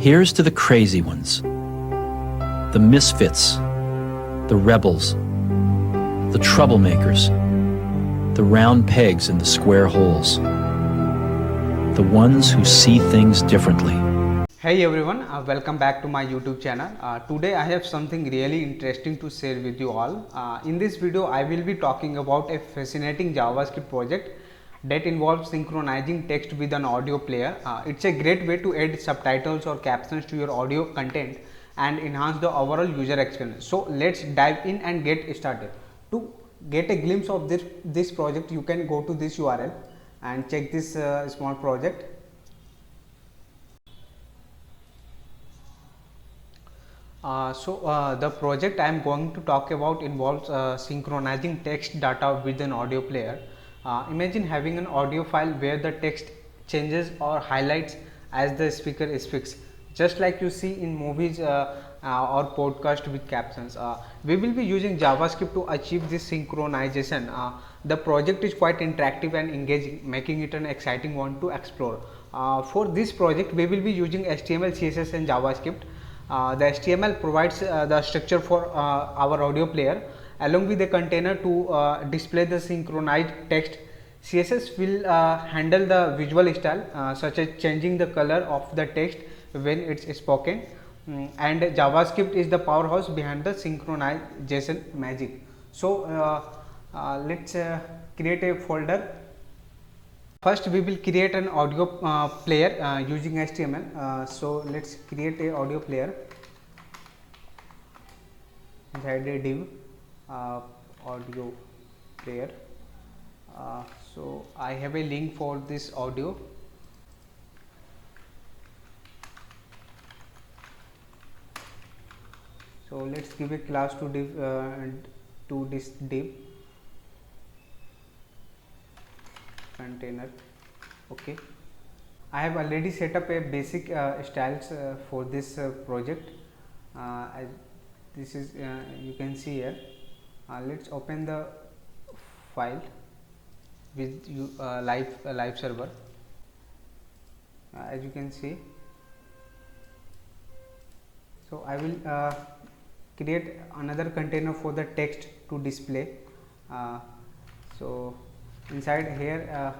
Here's to the crazy ones, the misfits, the rebels, the troublemakers, the round pegs in the square holes, the ones who see things differently. Hey everyone, welcome back to my YouTube channel. Today I have something really interesting to share with you all. In this video I will be talking about a fascinating JavaScript project that involves synchronizing text with an audio player. It's a great way to add subtitles or captions to your audio content and enhance the overall user experience. So let's dive in and get started. To get a glimpse of this project, you can go to this URL and check this small project. The project I am going to talk about involves synchronizing text data with an audio player. Imagine having an audio file where the text changes or highlights as the speaker speaks, just like you see in movies or podcast with captions. We will be using JavaScript to achieve this synchronization. The project is quite interactive and engaging, making it an exciting one to explore. For this project, we will be using HTML, CSS and JavaScript. The HTML provides the structure for our audio player along with a container to display the synchronized text. CSS will handle the visual style such as changing the color of the text when it's spoken, and JavaScript is the powerhouse behind the synchronization magic. So let's create a folder. First we will create an audio player using HTML. So let's create a audio player inside a div audio player. So I have a link for this audio. So let's give a class to div to this div container. Okay, I have already set up a basic styles for this project. This is you can see here. Let's open the file with you live server. As you can see, so I will create another container for the text to display. So inside here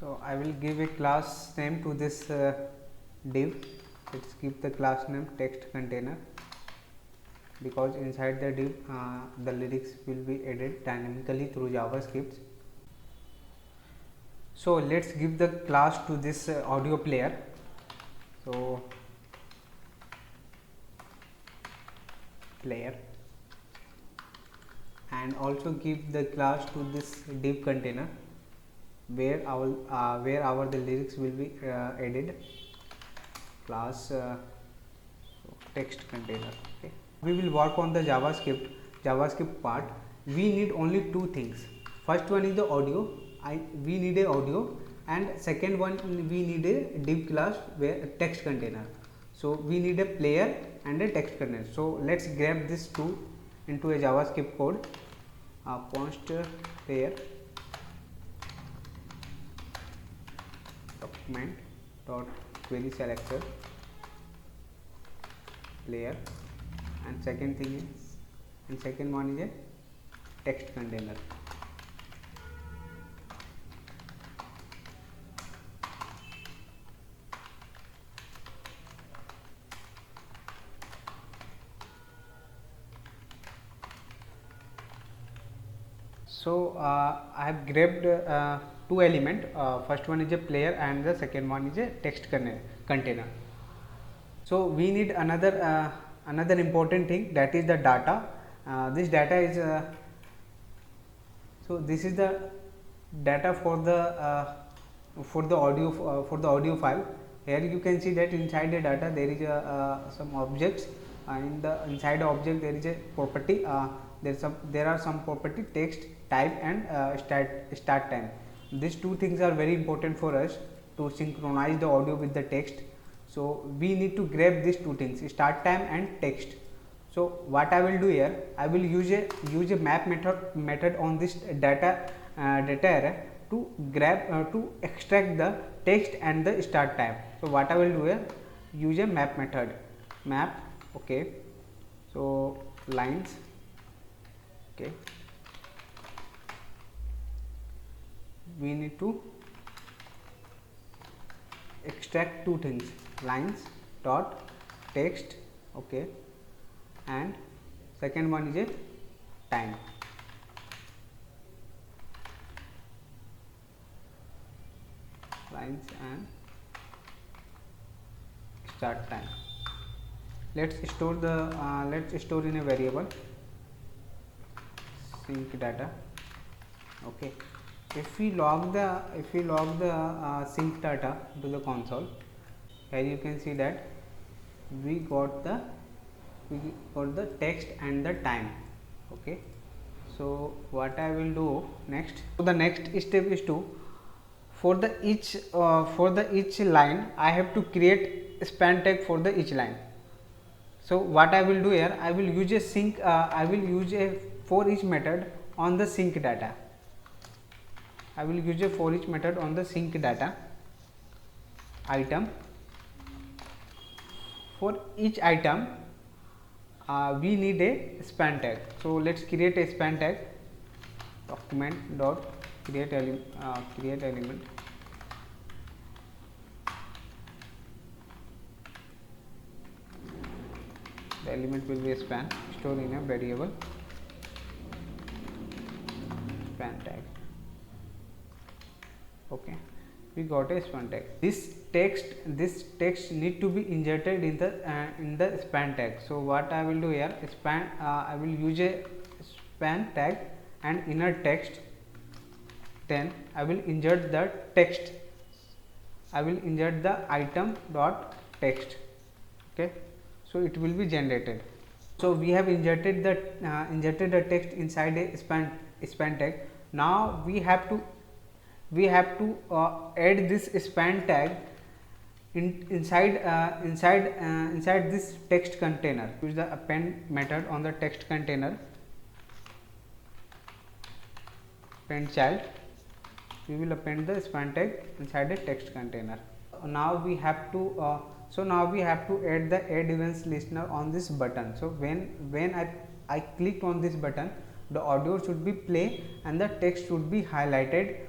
so I will give a class name to this div. Let's give the class name text container, because inside the div the lyrics will be added dynamically through JavaScript. So let's give the class to this audio player. So player, and also give the class to this div container where our the lyrics will be added. Class text container. Okay, we will work on the JavaScript part. We need only two things. First one is the audio. We need a audio, and second one we need a div class where text container. So we need a player and a text container. So let's grab this two into a JavaScript code. Const player document dot query selector player, and second one is a text container. So I have grabbed two elements. First one is a player and the second one is a text container. So we need another important thing, that is the data. This data is so this is the data for the audio file. Here you can see that inside the data there is some objects. Inside the object there is a property. There are some property, text type and start time. These two things are very important for us to synchronize the audio with the text. So we need to grab these two things, start time and text. So what I will do here, I will use a map method on this data array to grab to extract the text and the start time. So what I will do here, use a map method, map, okay. So lines, okay, we need to extract two things, lines dot text, okay, and second one is a time. Lines and start time. Let's store in a variable sync data, okay. If we log the sync data to the console, here you can see that we got the text and the time, okay. So what I will do next, so the next step is to, for the each line I have to create a span tag for the each line. So what I will do here, I will use a sync I will use a for each method on the sync data. I will use a for each method on the sync data item. For each item we need a span tag. So let's create a span tag, document dot create element, the element will be a span, store in a variable span tag, okay. We got a span tag. This text need to be inserted in the span tag. So what I will do here, I will use a span tag and inner text, then I will insert the text, I will insert the item dot text, okay. So it will be generated. So we have inserted the text inside a span tag. Now we have to add this span tag inside this text container. Use the append method on the text container, append child, we will append the span tag inside a text container. Now we have to add the add events listener on this button. So when I clicked on this button, the audio should be play and the text should be highlighted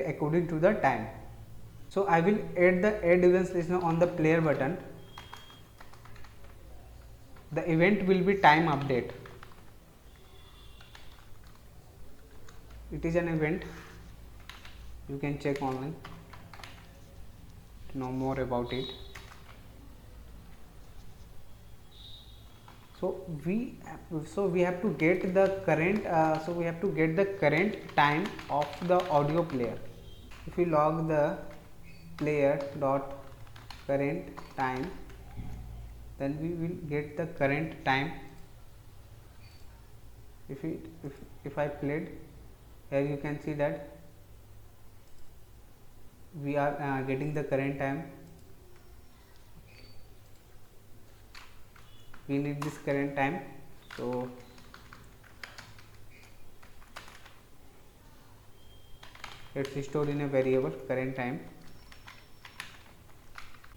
according to the time. So I will add the add events listener on the player button. The event will be time update. It is an event, you can check online to know more about it. So we have to get the current time of the audio player. If we log the player dot current time, then we will get the current time. If I played, here you can see that we are getting the current time. We need this current time, so let's store in a variable current time.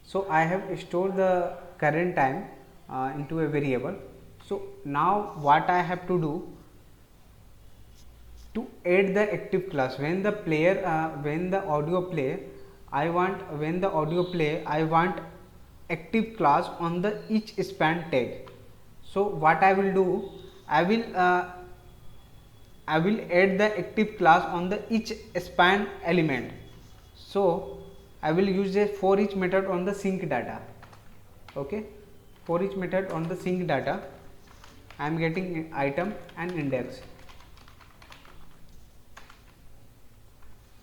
So I have stored the current time into a variable. So now what I have to do, to add the active class when the audio play, I want active class on the each span tag. So what I will do, I will add the active class on the each span element. So I will use a for each method on the sync data, okay. For each method on the sync data, I am getting item and index,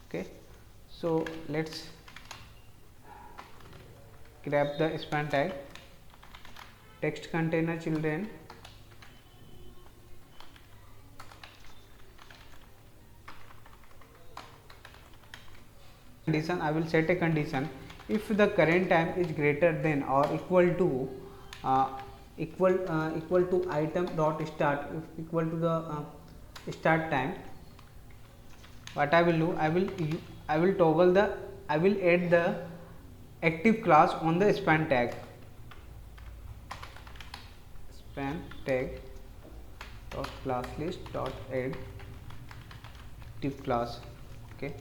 okay. So let's grab the span tag, text container children, condition. I will set a condition, if the current time is greater than or equal to item dot start, if equal to the start time, what I will do, I will toggle the, I will add the active class on the span tag, span tag dot class list dot add active class. Okay.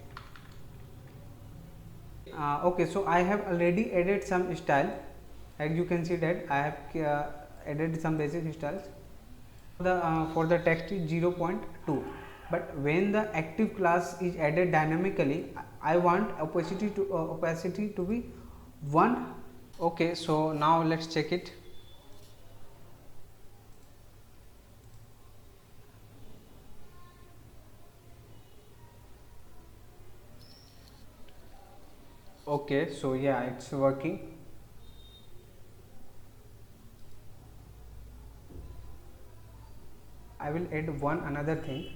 Okay, so I have already added some style. As you can see that I have added some basic styles. For the text is 0.2, but when the active class is added dynamically, I want opacity to be 1. Okay, so now let's check it. Okay, so yeah, it's working. I will add one another thing.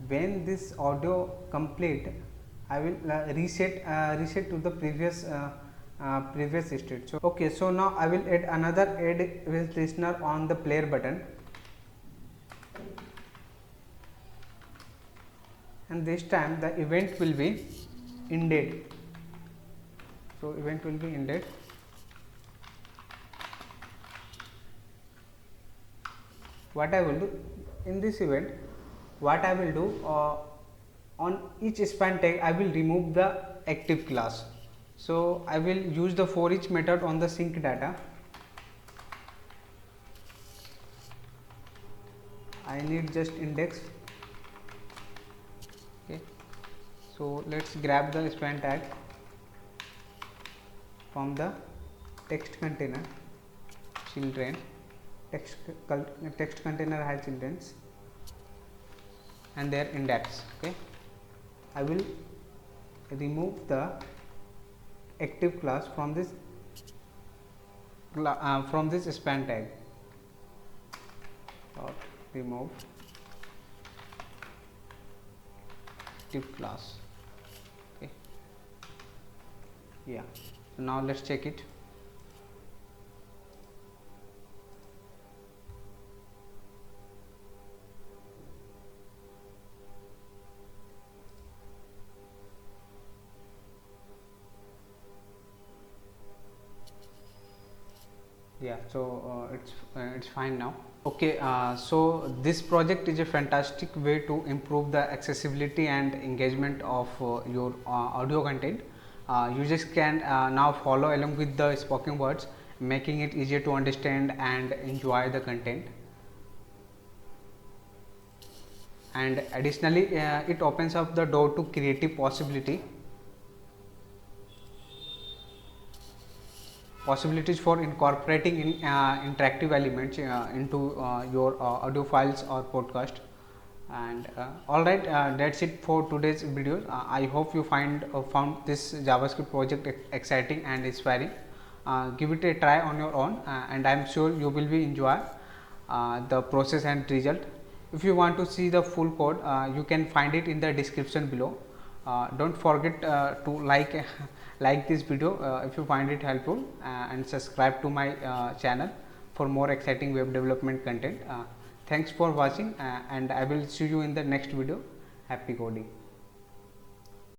When this audio complete, I will reset to the previous previous state. So okay, so now I will add another add with listener on the player button, and this time the event will be ended. So event will be ended. What I will do in this event, what I will do, on each span tag I will remove the active class. So I will use the for each method on the sync data. I need just index. Okay, so let's grab the span tag from the text container children, text container has children's and their index. Okay, I will remove the active class from this span tag. Remove active class. Okay, yeah. So now let's check it. Yeah, so it's fine now. Okay, so this project is a fantastic way to improve the accessibility and engagement of your audio content. Users can now follow along with the spoken words, making it easier to understand and enjoy the content. And additionally, it opens up the door to creative possibilities for incorporating in interactive elements into your audio files or podcast. And all right, that's it for today's video. I hope you found this JavaScript project exciting and inspiring. Give it a try on your own, and I am sure you will be enjoy the process and result. If you want to see the full code, you can find it in the description below. Don't forget to like this video if you find it helpful, and subscribe to my channel for more exciting web development content. Thanks for watching, and I will see you in the next video. Happy coding.